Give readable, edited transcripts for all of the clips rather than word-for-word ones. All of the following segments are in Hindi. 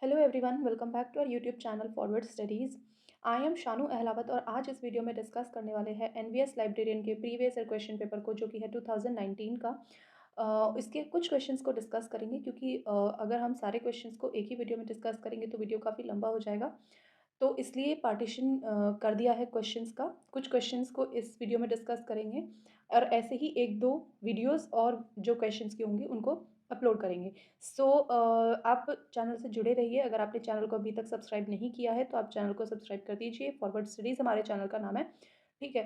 Hello everyone, welcome back to our YouTube channel forward studies. I am Shanu Ahlawat और आज इस वीडियो में डिस्कस करने वाले हैं एनवीएस लाइब्रेरियन के प्रीवियस ईयर क्वेश्चन पेपर को, जो कि है 2019 का। इसके कुछ क्वेश्चंस को डिस्कस करेंगे क्योंकि अगर हम सारे क्वेश्चंस को एक ही वीडियो में डिस्कस करेंगे तो वीडियो काफ़ी लंबा हो जाएगा। तो इसलिए पार्टीशन कर दिया है क्वेश्चंस का। कुछ क्वेश्चंस को इस वीडियो में डिस्कस करेंगे और ऐसे ही एक दो वीडियोस और जो क्वेश्चंस के होंगे उनको अपलोड करेंगे। सो आप चैनल से जुड़े रहिए। अगर आपने चैनल को अभी तक सब्सक्राइब नहीं किया है तो आप चैनल को सब्सक्राइब कर दीजिए। फॉरवर्ड स्टडीज़ हमारे चैनल का नाम है, ठीक है।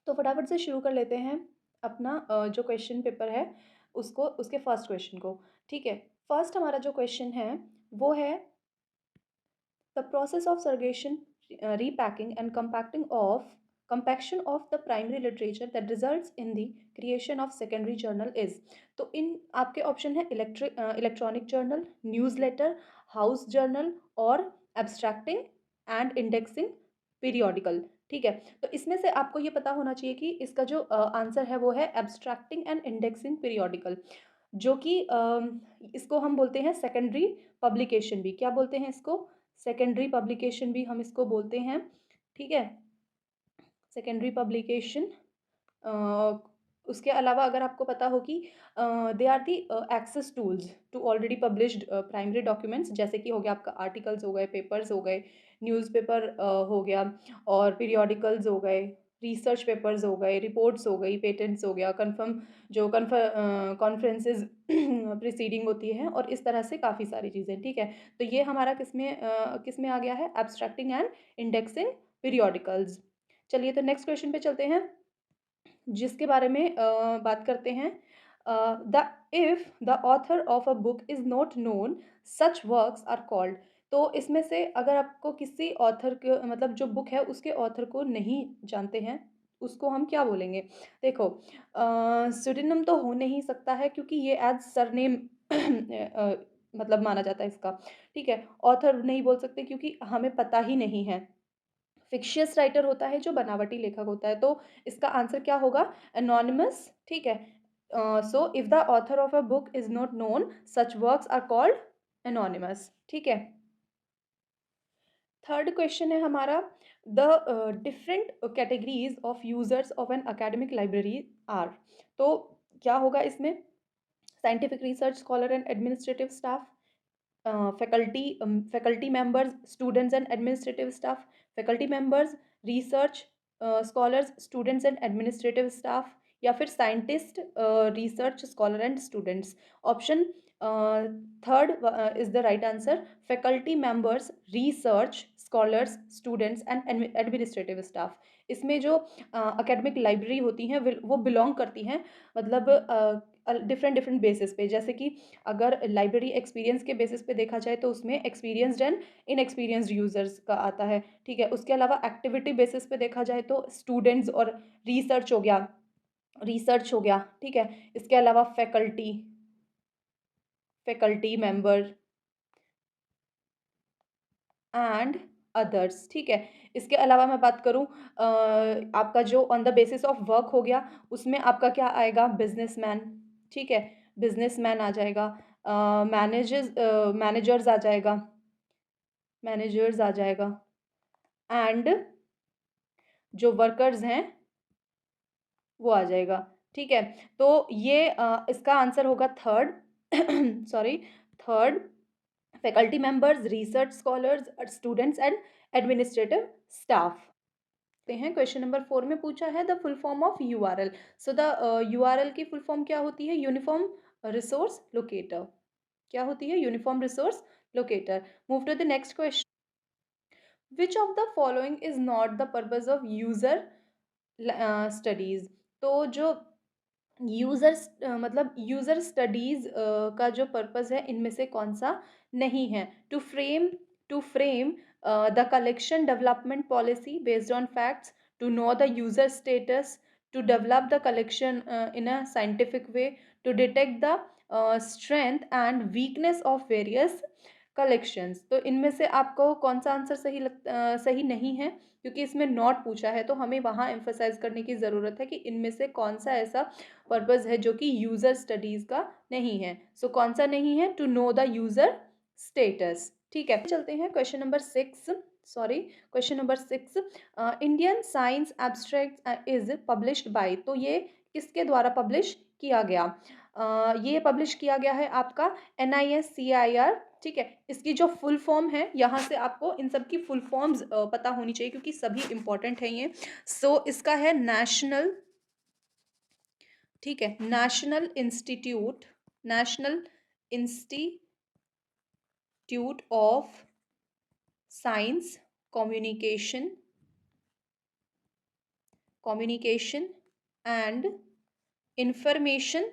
तो फटाफट से शुरू कर लेते हैं अपना जो क्वेश्चन पेपर है उसको, उसके फर्स्ट क्वेश्चन को, ठीक है। फर्स्ट हमारा जो क्वेश्चन है वो है the process of segregation, repacking and compaction of the primary literature that results in the creation of secondary journal is। तो इन आपके ऑप्शन है electronic journal, newsletter, house journal और एब्स्ट्रैक्टिंग एंड इंडेक्सिंग पीरियोडिकल, ठीक है। तो इसमें से आपको ये पता होना चाहिए कि इसका जो आंसर है वो है एब्स्ट्रैक्टिंग एंड इंडेक्सिंग पीरियोडिकल, जो कि इसको हम बोलते हैं सेकेंडरी पब्लिकेशन भी। क्या बोलते हैं इसको? सेकेंडरी पब्लिकेशन भी हम इसको बोलते हैं, ठीक है। Secondary publication. उसके अलावा अगर आपको पता हो कि they are the access tools to already published primary documents, जैसे कि हो गया आपका आर्टिकल्स हो गए, पेपर्स हो गए, न्यूज़पेपर हो गया, और पीरियोडिकल्स हो गए, रिसर्च पेपर्स हो गए, रिपोर्ट्स हो गई, पेटेंट्स हो गया, कन्फर्म जो कॉन्फ्रेंसेस प्रिसीडिंग होती है, और इस तरह से काफ़ी सारी चीज़ें, ठीक है। तो ये हमारा किस में आ गया है? एब्स्ट्रैक्टिंग एंड इंडेक्सिंग पीरियोडिकल्स। चलिए तो नेक्स्ट क्वेश्चन पे चलते हैं, जिसके बारे में बात करते हैं। The if the author of a book is not known, such works are called. तो इसमें से अगर आपको किसी ऑथर के, मतलब जो बुक है उसके ऑथर को नहीं जानते हैं, उसको हम क्या बोलेंगे? देखो, सुडिनम तो हो नहीं सकता है क्योंकि ये एज सरनेम मतलब माना जाता है इसका, ठीक है। ऑथर नहीं बोल सकते क्योंकि हमें पता ही नहीं है। फिक्शियस राइटर होता है जो बनावटी लेखक होता है, तो इसका आंसर क्या होगा? एनोनिमस, ठीक है। So if the author of a book is not known, such works are called anonymous, ठीक है। थर्ड क्वेश्चन है हमारा, the different categories of users of an academic library are. तो क्या होगा इसमें? Scientific research scholar and administrative staff, faculty members, students and administrative staff, faculty members, research scholars, students and administrative staff, या फिर scientist, research scholar and students. Option third is the right answer, faculty members, research scholars, students and administrative staff. इसमें जो अकेडमिक लाइब्रेरी होती हैं वो बिलोंग करती हैं, मतलब डिफरेंट डिफरेंट बेसिस पे। जैसे कि अगर लाइब्रेरी एक्सपीरियंस के बेसिस पे देखा जाए तो उसमें एक्सपीरियंस्ड एंड इनएक्सपीरियंस्ड यूजर्स का आता है, ठीक है। उसके अलावा एक्टिविटी बेसिस पे देखा जाए तो स्टूडेंट्स और रिसर्च हो गया, ठीक है। इसके अलावा फैकल्टी, मेंबर एंड अदर्स, ठीक है। इसके अलावा मैं बात करूं, आपका जो on the basis of work हो गया, उसमें आपका क्या आएगा? बिजनेसमैन, ठीक है। बिजनेसमैन आ जाएगा, मैनेजर्स आ जाएगा, एंड जो वर्कर्स हैं वो आ जाएगा, ठीक है। तो ये इसका आंसर होगा third sorry, third, faculty members, research scholars, students and administrative staff. हैं क्वेश्चन नंबर 4 में पूछा है the full form of URL. So the URL की फुल फॉर्म क्या होती है? Uniform resource locator. क्या होती है? Uniform resource locator. Move to the next question, which of the following is not the purpose of user studies. तो जो यूजर मतलब यूजर स्टडीज का जो पर्पस है, इनमें से कौन सा नहीं है? To frame the collection development policy based on facts, to know the user status, to develop the collection in a scientific way, to detect the strength and weakness of various collections. तो इनमें से आपको कौन सा आंसर सही नहीं है? क्योंकि इसमें नॉट पूछा है तो हमें वहाँ एम्फसाइज करने की ज़रूरत है कि इनमें से कौन सा ऐसा पर्पस है जो कि यूज़र स्टडीज़ का नहीं है। सो कौन सा नहीं है? To know the user status. ठीक है, चलते हैं question number 6। Sorry, question number 6, Indian science abstract is published by. तो ये किसके द्वारा पब्लिश किया गया? ये पब्लिश किया गया है आपका NISCIR। ठीक है, इसकी जो फुल फॉर्म है, यहाँ से आपको इन सब की फुल फॉर्म्स पता होनी चाहिए क्योंकि सभी इंपॉर्टेंट है ये। सो इसका है नेशनल, ठीक है, national institute of science communication and information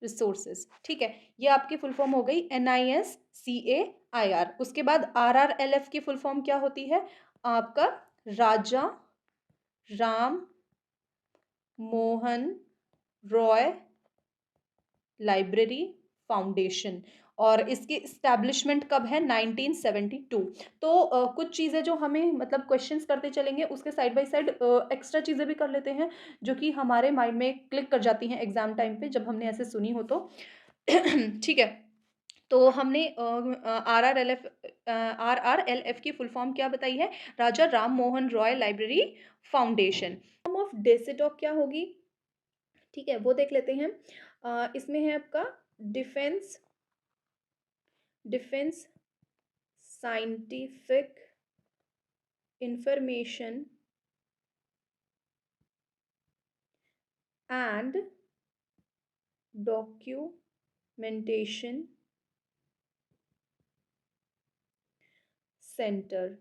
resources. ठीक है, ये आपकी फुल फॉर्म हो गई NISCAIR। उसके बाद RRLF की फुल फॉर्म क्या होती है आपका? राजा राम मोहन रॉय लाइब्रेरी फाउंडेशन। और इसकी इस्टेब्लिशमेंट कब है? 1972। तो कुछ चीज़ें जो हमें मतलब क्वेश्चंस करते चलेंगे उसके साइड बाय साइड एक्स्ट्रा चीज़ें भी कर लेते हैं जो कि हमारे माइंड में क्लिक कर जाती हैं एग्जाम टाइम पे जब हमने ऐसे सुनी हो तो। ठीक है, तो हमने RRLF की फुल फॉर्म क्या बताई है? Raja Ram Mohan Roy library foundation. Form of DESIDOC क्या होगी? ठीक है, वो देख लेते हैं। इसमें है आपका defence scientific information and documentation centre.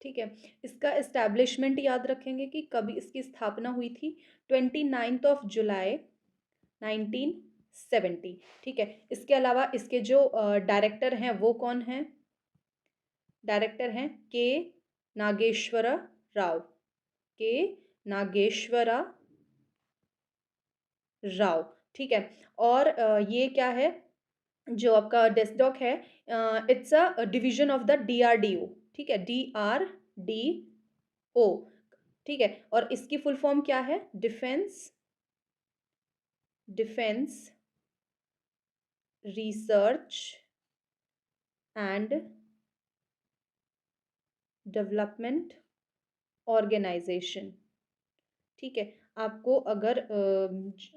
ठीक है, इसका एस्टैब्लिशमेंट याद रखेंगे कि कभी इसकी स्थापना हुई थी? 29 जुलाई 1970। ठीक है, इसके अलावा इसके जो डायरेक्टर हैं वो कौन हैं? डायरेक्टर हैं के नागेश्वरा राव। के नागेश्वरा राव। ठीक है, और ये क्या है जो आपका डेस्कटॉप है? It's a division of the DRDO। ठीक है, DRDO। ठीक है, और इसकी फुल फॉर्म क्या है? Defence research and development organisation. ठीक है, आपको अगर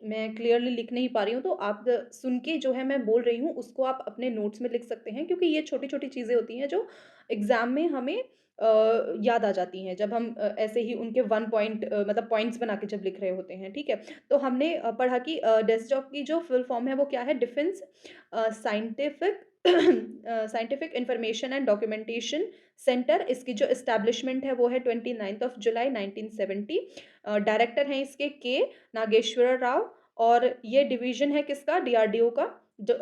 मैं क्लियरली लिख नहीं पा रही हूँ तो आप सुन के जो है मैं बोल रही हूँ उसको आप अपने नोट्स में लिख सकते हैं क्योंकि ये छोटी छोटी चीज़ें होती हैं जो एग्ज़ाम में हमें याद आ जाती हैं जब हम ऐसे ही उनके वन पॉइंट मतलब पॉइंट्स बना के जब लिख रहे होते हैं। ठीक है, तो हमने पढ़ा कि डेस्कटॉप की जो फुल फॉर्म है वो क्या है? Defence scientific information and documentation centre. इसकी जो इस्टेब्लिशमेंट है वो है 29 जुलाई 1970। डायरेक्टर हैं इसके के नागेश्वर राव। और ये डिवीजन है किसका? DRDO का।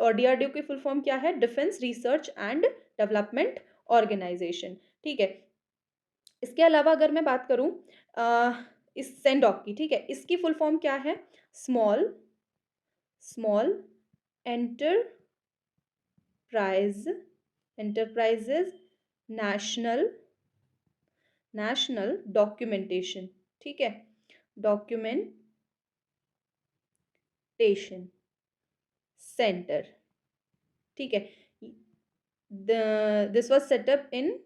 और DRDO की फुल फॉर्म क्या है? Defence research and development organisation. ठीक है, इसके अलावा अगर मैं बात करूं इस सेंडॉक की, ठीक है, इसकी फुल फॉर्म क्या है? Small enterprises national documentation. ठीक है, डॉक्यूमेंटेशन सेंटर। ठीक है, दिस वाज सेटअप इन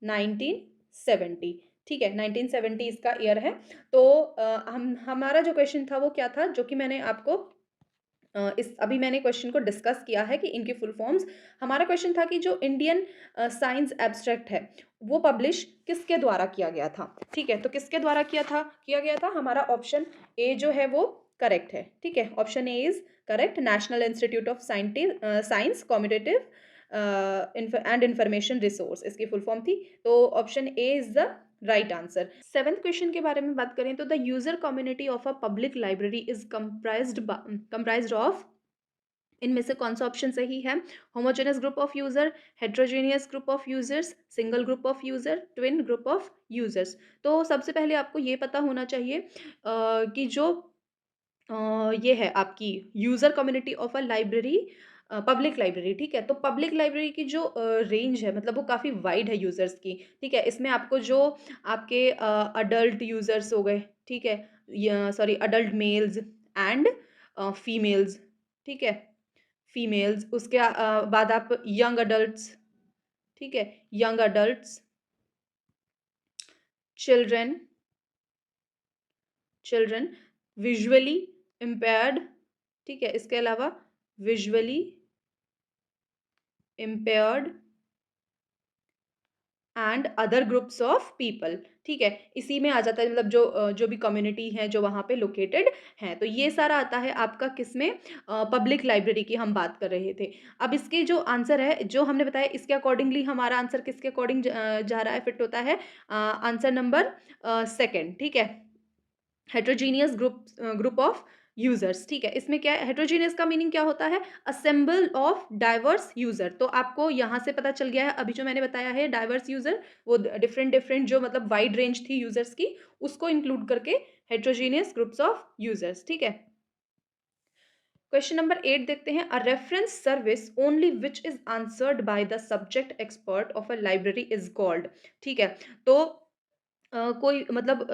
1970। ठीक है, 1970 इसका ईयर है। तो हमारा जो क्वेश्चन था वो क्या था जो कि मैंने आपको इस अभी मैंने क्वेश्चन को डिस्कस किया है कि इनकी फुल फॉर्म्स। हमारा क्वेश्चन था कि जो इंडियन साइंस एब्स्ट्रैक्ट है वो पब्लिश किसके द्वारा किया गया था? ठीक है, तो किसके द्वारा किया गया था? हमारा ऑप्शन ए जो है वो करेक्ट है। ठीक है, option A is correct. National institute of science competitive and information resource इसकी फुल फॉर्म थी। तो option A is the right answer. 7th question के बारे में बात करें तो the user community of a public library is comprised of. इनमें से कौन सा ऑप्शन सही है? Homogeneous group of user, heterogeneous group of users, single group of user, twin group of users. तो सबसे पहले आपको ये पता होना चाहिए कि जो ये है आपकी user community of a library public library, ठीक है। तो पब्लिक लाइब्रेरी की जो रेंज है मतलब वो काफ़ी वाइड है यूज़र्स की, ठीक है। इसमें आपको जो आपके अडल्ट यूज़र्स हो गए, ठीक है, या sorry adult mails and females, ठीक है, फीमेल्स, उसके बाद आप यंग अडल्ट्स, ठीक है, young adults, children, children, visually impaired, ठीक है, इसके अलावा visually impaired and other groups of people, ठीक है। इसी में आ जाता है मतलब जो भी कम्युनिटी है जो वहाँ पे लोकेटेड है। तो ये सारा आता है आपका किसमें, पब्लिक लाइब्रेरी की हम बात कर रहे थे। अब इसके जो आंसर है जो हमने बताया इसके अकॉर्डिंगली हमारा आंसर किसके अकॉर्डिंग जा रहा है, फिट होता है आंसर नंबर सेकेंड, ठीक है, हेट्रोजीनियस ग्रुप ऑफ यूजर्स, ठीक है। इसमें क्या है, हेट्रोजीनियस का मीनिंग क्या होता है, असेंबल ऑफ डाइवर्स यूजर। तो आपको यहाँ से पता चल गया है अभी जो मैंने बताया है डाइवर्स यूजर, वो डिफरेंट डिफरेंट जो मतलब वाइड रेंज थी यूजर्स की उसको इंक्लूड करके हेट्रोजीनियस ग्रुप्स ऑफ यूजर्स, ठीक है। क्वेश्चन नंबर 8 देखते हैं, a reference service only which is answered by the subject expert of a library is called, ठीक है। तो कोई मतलब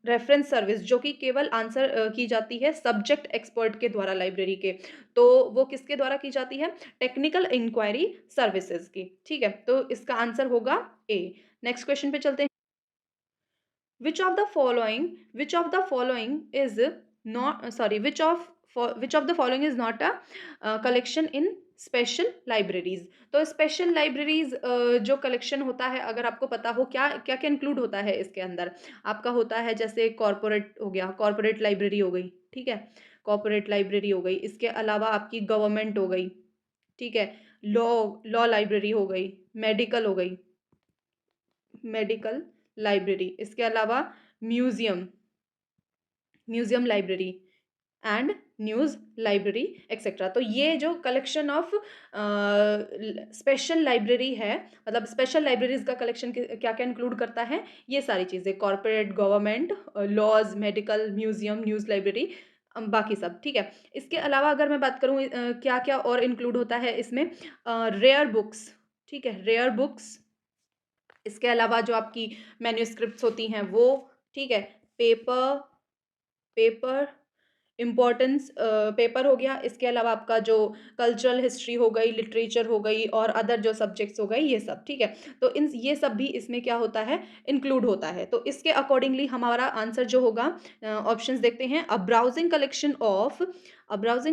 रेफरेंस सर्विस जो कि केवल आंसर की जाती है सब्जेक्ट एक्सपर्ट के द्वारा लाइब्रेरी के, तो वो किसके द्वारा की जाती है, टेक्निकल इंक्वायरी सर्विसेज की, ठीक है। तो इसका आंसर होगा ए। नेक्स्ट क्वेश्चन पे चलते हैं, which of the following which of the following is not sorry which of the following is not a collection in special libraries. तो स्पेशल लाइब्रेरीज जो कलेक्शन होता है अगर आपको पता हो क्या क्या क्या इंक्लूड होता है इसके अंदर, आपका होता है जैसे कॉर्पोरेट हो गया, कॉर्पोरेट लाइब्रेरी हो गई, ठीक है, कॉर्पोरेट लाइब्रेरी हो गई, इसके अलावा आपकी गवर्नमेंट हो गई, ठीक है, लॉ लॉ लाइब्रेरी हो गई, मेडिकल हो गई, मेडिकल लाइब्रेरी, इसके अलावा museum, museum library and news library etcetera. तो ये जो कलेक्शन ऑफ स्पेशल लाइब्रेरी है मतलब स्पेशल लाइब्रेरीज का कलेक्शन क्या क्या इंक्लूड करता है, ये सारी चीज़ें, corporate, government, laws, medical, museum, news library, बाकी सब, ठीक है। इसके अलावा अगर मैं बात करूँ क्या क्या और इंक्लूड होता है इसमें, रेयर बुक्स, ठीक है, रेयर बुक्स, इसके अलावा जो आपकी मैन्युस्क्रिप्ट्स होती हैं वो, ठीक है, पेपर, पेपर इम्पोर्टेंस पेपर हो गया, इसके अलावा आपका जो कल्चरल हिस्ट्री हो गई, लिटरेचर हो गई और अदर जो सब्जेक्ट्स हो गए ये सब, ठीक है। तो इन ये सब भी इसमें क्या होता है, इंक्लूड होता है। तो इसके अकॉर्डिंगली हमारा आंसर जो होगा, ऑप्शंस देखते हैं, a browsing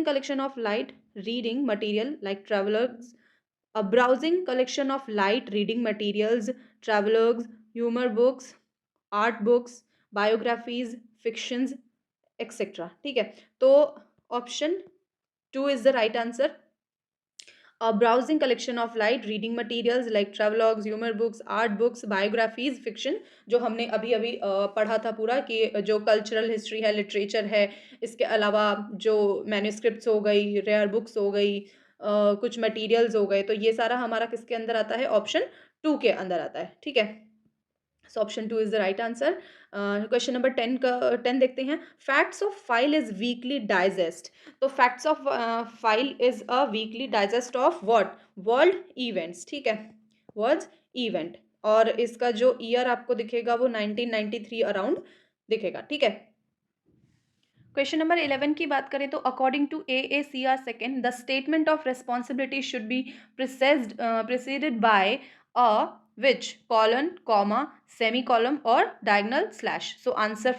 collection of light reading material like travellers, a browsing collection of light reading materials, travelogues, humor books, art books, biographies, fictions, etc. ठीक है। तो option two is the right answer, a browsing collection of light reading materials like travelogues, humor books, art books, biographies, fiction, जो हमने अभी अभी पढ़ा था पूरा कि जो कल्चरल हिस्ट्री है, लिटरेचर है, इसके अलावा जो मैन्युस्क्रिप्ट्स हो गई, रेयर बुक्स हो गई, कुछ मटेरियल्स हो गए, तो ये सारा हमारा किसके अंदर आता है, ऑप्शन टू के अंदर आता है, ठीक है। So option two is the right answer. Question number 10 का 10 देखते हैं, facts of file is weekly digest. तो facts of file is a weekly digest of what, world events, ठीक है, वर्ल्ड इवेंट, और इसका जो ईयर आपको दिखेगा वो 1993 अराउंड दिखेगा, ठीक है। क्वेश्चन नंबर 11 की बात करें तो according to AACR second the statement of responsibility should be preceded by a which colon comma semicolon or diagonal slash, so answer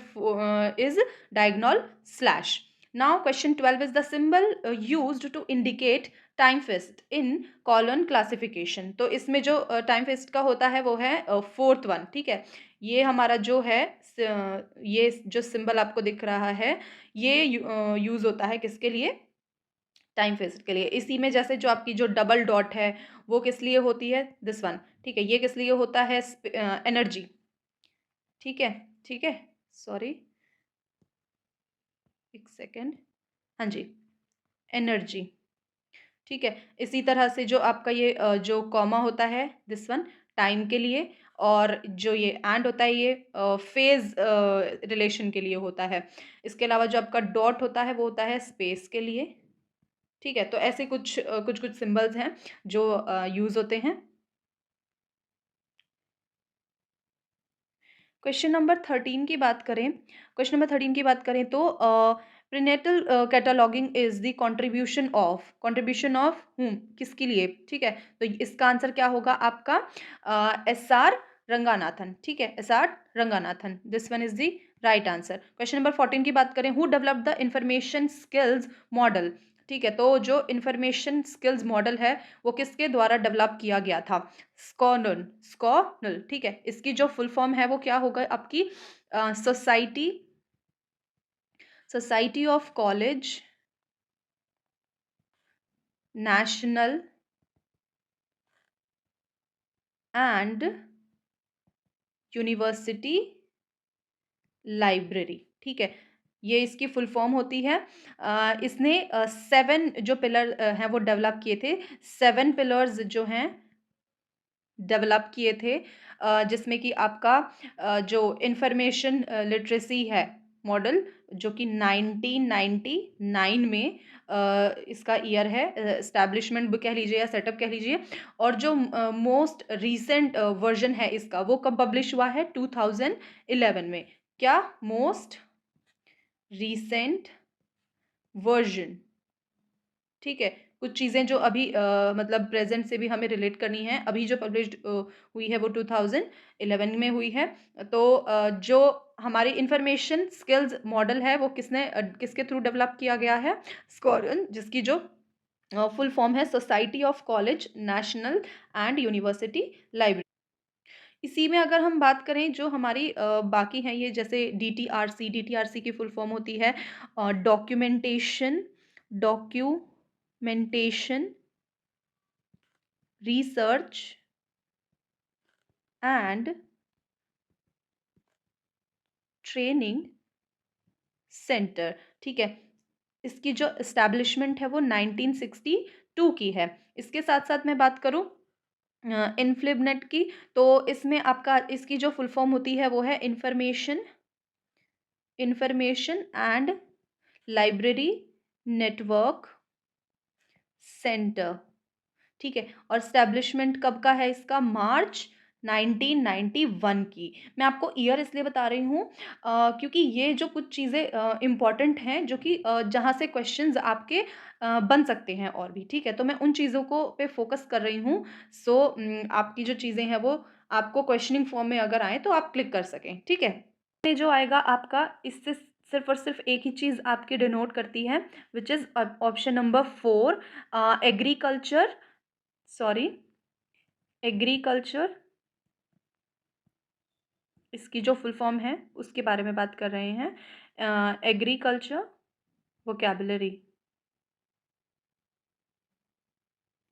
is diagonal slash. Now question 12 is the symbol used to indicate time fest in colon classification। तो इसमें जो टाइम फेस्ट का होता है वो है फोर्थ वन, ठीक है। ये हमारा जो है ये जो सिंबल आपको दिख रहा है ये यूज होता है किसके लिए, टाइम फेस्ट के लिए। इसी में जैसे जो आपकी जो डबल डॉट है वो किस लिए होती है, दिस वन, ठीक है, ये किस लिए होता है, एनर्जी, ठीक है, ठीक है, सॉरी एक सेकेंड, हाँ जी, एनर्जी, ठीक है। इसी तरह से जो आपका ये जो कॉमा होता है दिस वन टाइम के लिए, और जो ये एंड होता है ये फेज रिलेशन के लिए होता है। इसके अलावा जो आपका डॉट होता है वो होता है स्पेस के लिए, ठीक है, तो ऐसे कुछ कुछ कुछ सिंबल्स हैं जो यूज़ होते हैं। क्वेश्चन नंबर 13 की बात करें, तो prenatal cataloguing is the contribution of whom, किसके लिए? ठीक है, तो इसका आंसर क्या होगा आपका? S R Ranganathan. ठीक है, S R Ranganathan, this one is the right answer. Question number 14 की बात करें, who develop the information skills model? ठीक है, तो जो इंफॉर्मेशन स्किल्स मॉडल है वो किसके द्वारा डेवलप किया गया था? स्कॉनल। ठीक है, इसकी जो फुल फॉर्म है वो क्या होगा आपकी? Society society of college national and university library. ठीक है, ये इसकी फुल फॉर्म होती है। इसने 7 जो पिलर हैं वो डेवलप किए थे। 7 पिलर्स जो हैं डेवलप किए थे, जिसमें कि आपका जो इंफॉर्मेशन लिटरेसी है मॉडल, जो कि 1999 में इसका ईयर है, एस्टैब्लिशमेंट भी कह लीजिए या सेटअप कह लीजिए। और जो मोस्ट रीसेंट वर्जन है इसका, वो कब पब्लिश हुआ है? 2011 में। क्या? Most recent version. ठीक है, कुछ चीज़ें जो अभी मतलब प्रेजेंट से भी हमें रिलेट करनी है, अभी जो पब्लिश्ड हुई है वो 2011 में हुई है। तो जो हमारी इंफॉर्मेशन स्किल्स मॉडल है वो किसके थ्रू डेवलप किया गया है? स्कॉरन, जिसकी जो फुल फॉर्म है society of college national and university library. इसी में अगर हम बात करें जो हमारी बाकी हैं ये, जैसे डीटीआरसी की फुल फॉर्म होती है documentation research and training centre. ठीक है, इसकी जो एस्टैब्लिशमेंट है वो 1962 की है। इसके साथ साथ मैं बात करूं इनफ्लिबनेट की, तो इसमें आपका इसकी जो फुल फॉर्म होती है वो है information and library network centre. ठीक है, और स्टैब्लिशमेंट कब का है इसका? मार्च 1991 की। मैं आपको ईयर इसलिए बता रही हूँ क्योंकि ये जो कुछ चीज़ें इम्पॉर्टेंट हैं जो कि जहाँ से क्वेश्चंस आपके बन सकते हैं और भी। ठीक है, तो मैं उन चीज़ों को पे फोकस कर रही हूँ। सो आपकी जो चीज़ें हैं वो आपको क्वेश्चनिंग फॉर्म में अगर आए तो आप क्लिक कर सकें। ठीक है, ये जो आएगा आपका, इससे सिर्फ और सिर्फ एक ही चीज़ आपकी डिनोट करती है, which is option number 4, agriculture, sorry agriculture. इसकी जो फुल फॉर्म है उसके बारे में बात कर रहे हैं, एग्रीकल्चर वोकैबुलरी।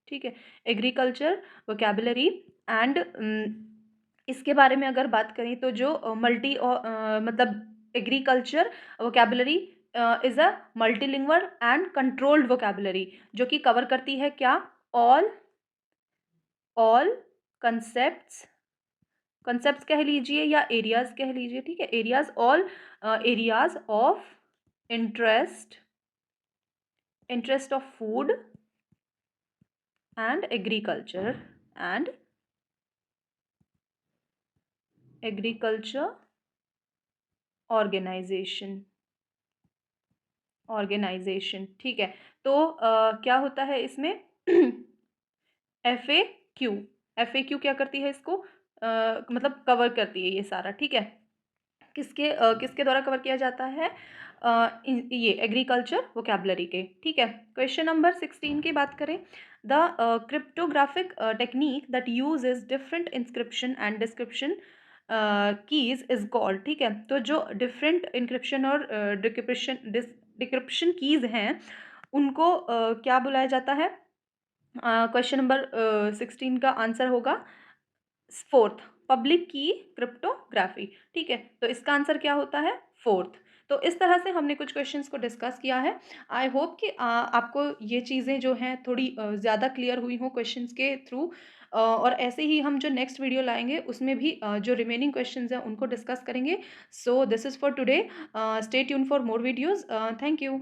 ठीक है, एग्रीकल्चर वोकैबुलरी एंड इसके बारे में अगर बात करें तो जो मतलब agriculture vocabulary is a multilingual and controlled vocabulary, जो कि कवर करती है क्या? ऑल ऑल कंसेप्ट्स, कह लीजिए या एरियाज कह लीजिए। ठीक है, areas, all areas of interest of food and agriculture organisation. ठीक है, तो क्या होता है इसमें? FAQ, क्या करती है इसको? मतलब कवर करती है ये सारा। ठीक है, किसके द्वारा कवर किया जाता है? ये एग्रीकल्चर वोकैबुलरी के। ठीक है, क्वेश्चन नंबर 16 की बात करें, the cryptographic technique that uses different inscription and description keys is called. ठीक है, तो जो डिफरेंट इंक्रिप्शन और डिक्रिप्शन कीज हैं उनको क्या बुलाया जाता है? क्वेश्चन नंबर 16 का आंसर होगा 4th, पब्लिक की क्रिप्टोग्राफी। ठीक है, तो इसका आंसर क्या होता है? 4th। तो इस तरह से हमने कुछ क्वेश्चंस को डिस्कस किया है। आई होप कि आपको ये चीज़ें जो हैं थोड़ी ज़्यादा क्लियर हुई हों क्वेश्चंस के थ्रू। और ऐसे ही हम जो नेक्स्ट वीडियो लाएंगे उसमें भी जो रिमेनिंग क्वेश्चंस हैं उनको डिस्कस करेंगे। So this is for today, stay tune for more videos. Thank you.